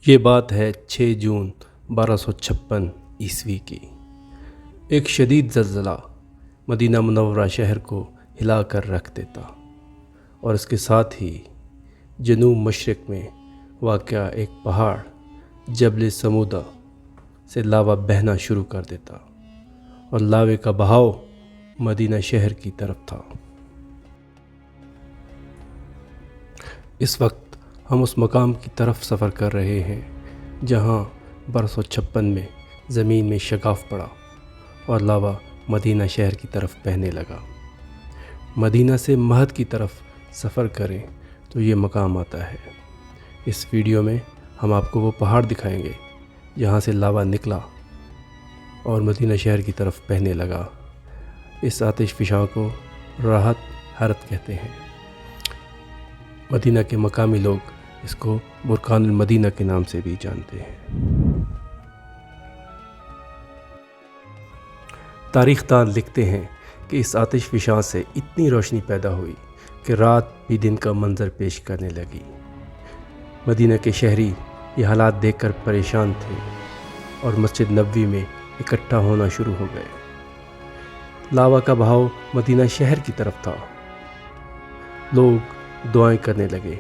یہ بات ہے 6 جون 1256 عیسوی کی۔ ایک شدید زلزلہ مدینہ منورہ شہر کو ہلا کر رکھ دیتا اور اس کے ساتھ ہی جنوب مشرق میں واقع ایک پہاڑ جبل سمودہ سے لاوا بہنا شروع کر دیتا اور لاوے کا بہاؤ مدینہ شہر کی طرف تھا۔ اس وقت ہم اس مقام کی طرف سفر کر رہے ہیں جہاں 1256 میں زمین میں شگاف پڑا اور لاوا مدینہ شہر کی طرف بہنے لگا۔ مدینہ سے مہد کی طرف سفر کریں تو یہ مقام آتا ہے۔ اس ویڈیو میں ہم آپ کو وہ پہاڑ دکھائیں گے جہاں سے لاوا نکلا اور مدینہ شہر کی طرف بہنے لگا۔ اس آتش فشاں کو راحت حرت کہتے ہیں۔ مدینہ کے مقامی لوگ اس کو برکان المدینہ کے نام سے بھی جانتے ہیں۔ تاریخ دان لکھتے ہیں کہ اس آتش فشاں سے اتنی روشنی پیدا ہوئی کہ رات بھی دن کا منظر پیش کرنے لگی۔ مدینہ کے شہری یہ حالات دیکھ کر پریشان تھے اور مسجد نبوی میں اکٹھا ہونا شروع ہو گئے۔ لاوا کا بہاؤ مدینہ شہر کی طرف تھا۔ لوگ دعائیں کرنے لگے۔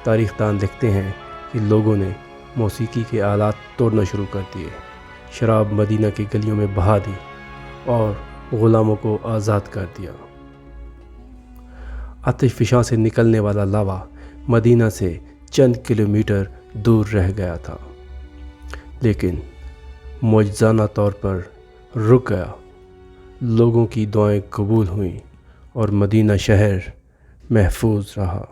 تاریخ دان لکھتے ہیں کہ لوگوں نے موسیقی کے آلات توڑنا شروع کر دیے، شراب مدینہ کی گلیوں میں بہا دی اور غلاموں کو آزاد کر دیا۔ آتش فشاں سے نکلنے والا لاوا مدینہ سے چند کلومیٹر دور رہ گیا تھا، لیکن معجزانہ طور پر رک گیا۔ لوگوں کی دعائیں قبول ہوئیں اور مدینہ شہر محفوظ رہا۔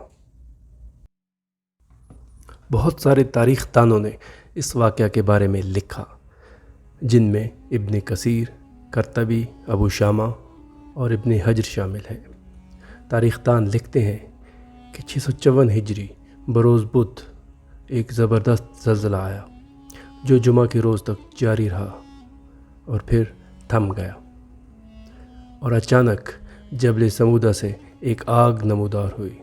بہت سارے تاریخ دانوں نے اس واقعہ کے بارے میں لکھا، جن میں ابن کثیر، قرطبی، ابو شامہ اور ابن حجر شامل ہیں۔ تاریخ دان لکھتے ہیں کہ 654 ہجری بروز بدھ ایک زبردست زلزلہ آیا جو جمعہ کے روز تک جاری رہا اور پھر تھم گیا، اور اچانک جبل سمودہ سے ایک آگ نمودار ہوئی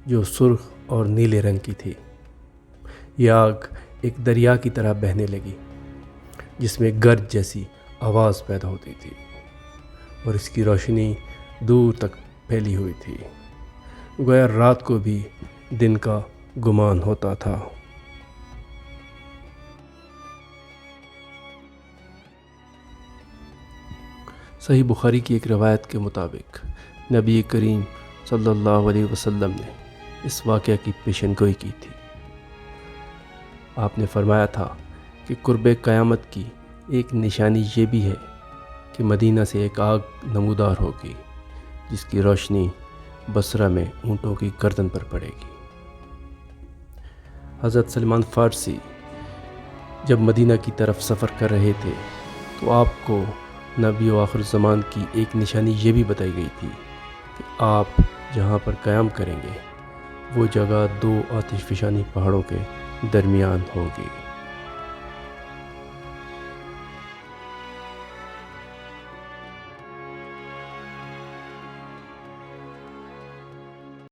جو سرخ اور نیلے رنگ کی تھی۔ یہ آگ ایک دریا کی طرح بہنے لگی جس میں گرج جیسی آواز پیدا ہوتی تھی اور اس کی روشنی دور تک پھیلی ہوئی تھی، گویا رات کو بھی دن کا گمان ہوتا تھا۔ صحیح بخاری کی ایک روایت کے مطابق نبی کریم صلی اللہ علیہ وسلم نے اس واقعہ کی پیشن گوئی کی تھی۔ آپ نے فرمایا تھا کہ قرب قیامت کی ایک نشانی یہ بھی ہے کہ مدینہ سے ایک آگ نمودار ہوگی جس کی روشنی بصرہ میں اونٹوں کی گردن پر پڑے گی۔ حضرت سلمان فارسی جب مدینہ کی طرف سفر کر رہے تھے تو آپ کو نبی و آخر زمان کی ایک نشانی یہ بھی بتائی گئی تھی کہ آپ جہاں پر قیام کریں گے وہ جگہ 2 آتش فشانی پہاڑوں کے درمیان ہوگی۔